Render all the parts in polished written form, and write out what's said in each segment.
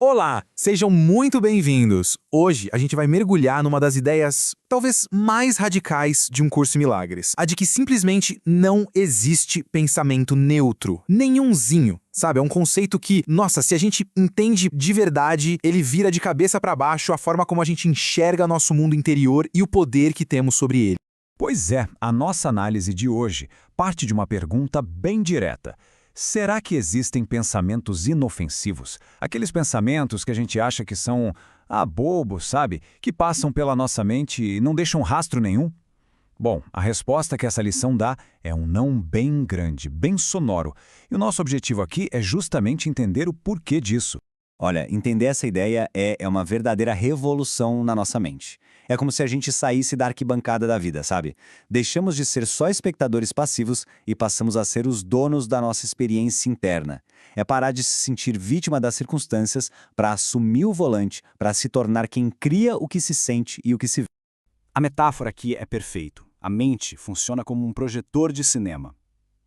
Olá, sejam muito bem-vindos! Hoje a gente vai mergulhar numa das ideias, talvez mais radicais de Um Curso em Milagres. A de que simplesmente não existe pensamento neutro. Nenhumzinho. Sabe, é um conceito que, nossa, se a gente entende de verdade, ele vira de cabeça para baixo a forma como a gente enxerga nosso mundo interior e o poder que temos sobre ele. Pois é, a nossa análise de hoje parte de uma pergunta bem direta. Será que existem pensamentos inofensivos? Aqueles pensamentos que a gente acha que são, bobos, sabe? Que passam pela nossa mente e não deixam rastro nenhum? Bom, a resposta que essa lição dá é um não bem grande, bem sonoro. E o nosso objetivo aqui é justamente entender o porquê disso. Olha, entender essa ideia é uma verdadeira revolução na nossa mente. É como se a gente saísse da arquibancada da vida, sabe? Deixamos de ser só espectadores passivos e passamos a ser os donos da nossa experiência interna. É parar de se sentir vítima das circunstâncias para assumir o volante, para se tornar quem cria o que se sente e o que se vê. A metáfora aqui é perfeita. A mente funciona como um projetor de cinema.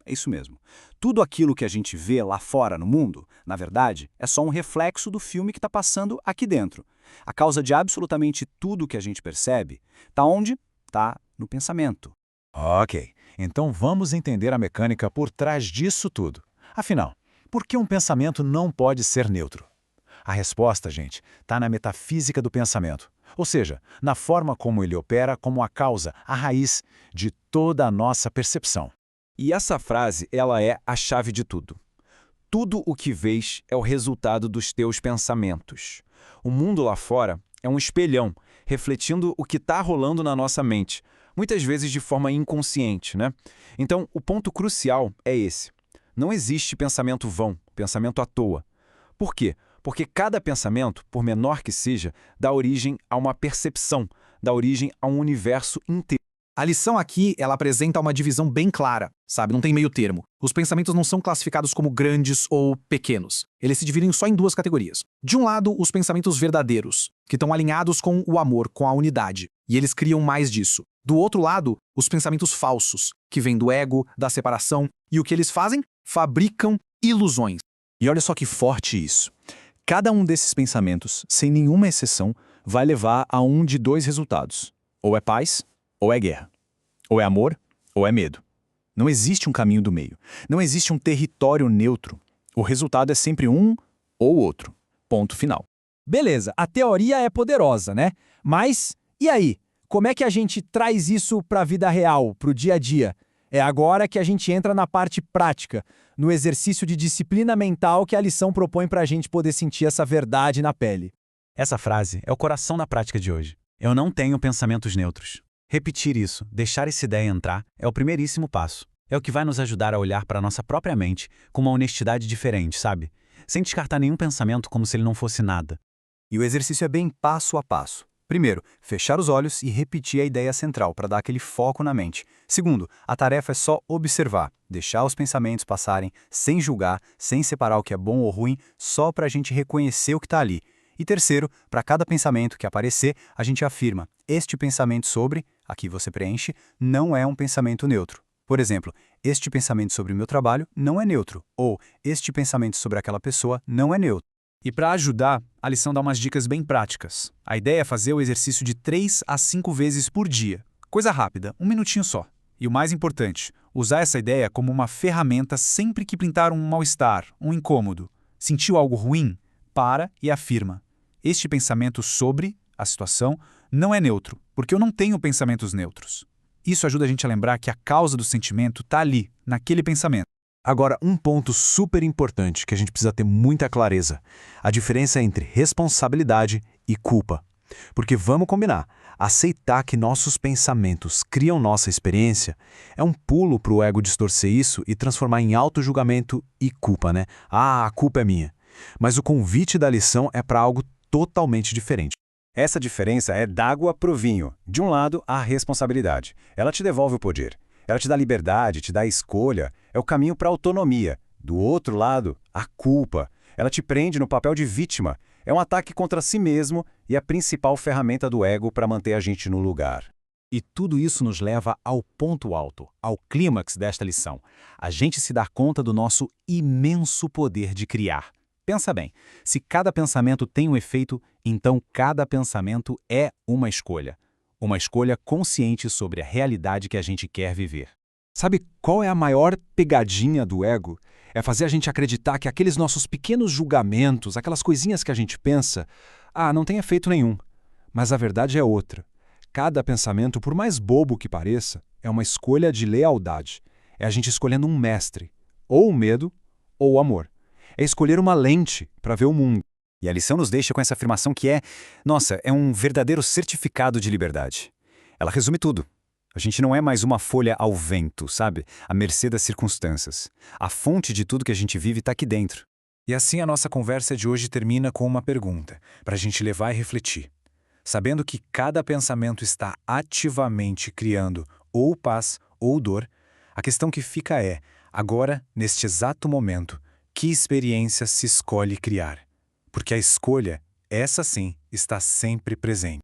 É isso mesmo. Tudo aquilo que a gente vê lá fora no mundo, na verdade, é só um reflexo do filme que está passando aqui dentro. A causa de absolutamente tudo que a gente percebe está onde? Está no pensamento. Ok, então vamos entender a mecânica por trás disso tudo. Afinal, por que um pensamento não pode ser neutro? A resposta, gente, está na metafísica do pensamento. Ou seja, na forma como ele opera como a causa, a raiz de toda a nossa percepção. E essa frase, ela é a chave de tudo. Tudo o que vês é o resultado dos teus pensamentos. O mundo lá fora é um espelhão, refletindo o que está rolando na nossa mente, muitas vezes de forma inconsciente, né? Então, o ponto crucial é esse. Não existe pensamento vão, pensamento à toa. Por quê? Porque cada pensamento, por menor que seja, dá origem a uma percepção, dá origem a um universo inteiro. A lição aqui, ela apresenta uma divisão bem clara, sabe? Não tem meio termo. Os pensamentos não são classificados como grandes ou pequenos. Eles se dividem só em duas categorias. De um lado, os pensamentos verdadeiros, que estão alinhados com o amor, com a unidade. E eles criam mais disso. Do outro lado, os pensamentos falsos, que vêm do ego, da separação. E o que eles fazem? Fabricam ilusões. E olha só que forte isso. Cada um desses pensamentos, sem nenhuma exceção, vai levar a um de dois resultados. Ou é paz, ou é guerra. Ou é amor, ou é medo. Não existe um caminho do meio. Não existe um território neutro. O resultado é sempre um ou outro. Ponto final. Beleza, a teoria é poderosa, né? Mas, e aí? Como é que a gente traz isso para a vida real, para o dia a dia? É agora que a gente entra na parte prática, no exercício de disciplina mental que a lição propõe para a gente poder sentir essa verdade na pele. Essa frase é o coração da prática de hoje. Eu não tenho pensamentos neutros. Repetir isso, deixar essa ideia entrar, é o primeiríssimo passo. É o que vai nos ajudar a olhar para a nossa própria mente com uma honestidade diferente, sabe? Sem descartar nenhum pensamento como se ele não fosse nada. E o exercício é bem passo a passo. Primeiro, fechar os olhos e repetir a ideia central para dar aquele foco na mente. Segundo, a tarefa é só observar, deixar os pensamentos passarem, sem julgar, sem separar o que é bom ou ruim, só para a gente reconhecer o que está ali. E terceiro, para cada pensamento que aparecer, a gente afirma, este pensamento sobre, aqui você preenche, não é um pensamento neutro. Por exemplo, este pensamento sobre o meu trabalho não é neutro, ou este pensamento sobre aquela pessoa não é neutro. E para ajudar, a lição dá umas dicas bem práticas. A ideia é fazer o exercício de 3 a 5 vezes por dia. Coisa rápida, 1 minutinho só. E o mais importante, usar essa ideia como uma ferramenta sempre que pintar um mal-estar, um incômodo. Sentiu algo ruim? Para e afirma. Este pensamento sobre a situação não é neutro, porque eu não tenho pensamentos neutros. Isso ajuda a gente a lembrar que a causa do sentimento está ali, naquele pensamento. Agora, um ponto super importante que a gente precisa ter muita clareza. A diferença entre responsabilidade e culpa. Porque vamos combinar, aceitar que nossos pensamentos criam nossa experiência é um pulo para o ego distorcer isso e transformar em auto-julgamento e culpa, né? Ah, a culpa é minha. Mas o convite da lição é para algo totalmente diferente. Essa diferença é d'água pro vinho. De um lado, a responsabilidade. Ela te devolve o poder. Ela te dá liberdade, te dá escolha. É o caminho para a autonomia. Do outro lado, a culpa. Ela te prende no papel de vítima. É um ataque contra si mesmo e a principal ferramenta do ego para manter a gente no lugar. E tudo isso nos leva ao ponto alto, ao clímax desta lição. A gente se dá conta do nosso imenso poder de criar. Pensa bem, se cada pensamento tem um efeito, então cada pensamento é uma escolha. Uma escolha consciente sobre a realidade que a gente quer viver. Sabe qual é a maior pegadinha do ego? É fazer a gente acreditar que aqueles nossos pequenos julgamentos, aquelas coisinhas que a gente pensa, não tem efeito nenhum. Mas a verdade é outra. Cada pensamento, por mais bobo que pareça, é uma escolha de lealdade. É a gente escolhendo um mestre, ou o medo, ou o amor. É escolher uma lente para ver o mundo. E a lição nos deixa com essa afirmação que é um verdadeiro certificado de liberdade. Ela resume tudo. A gente não é mais uma folha ao vento, sabe? À mercê das circunstâncias. A fonte de tudo que a gente vive está aqui dentro. E assim a nossa conversa de hoje termina com uma pergunta, para a gente levar e refletir. Sabendo que cada pensamento está ativamente criando ou paz ou dor, a questão que fica é, agora, neste exato momento, que experiência se escolhe criar? Porque a escolha, essa sim, está sempre presente.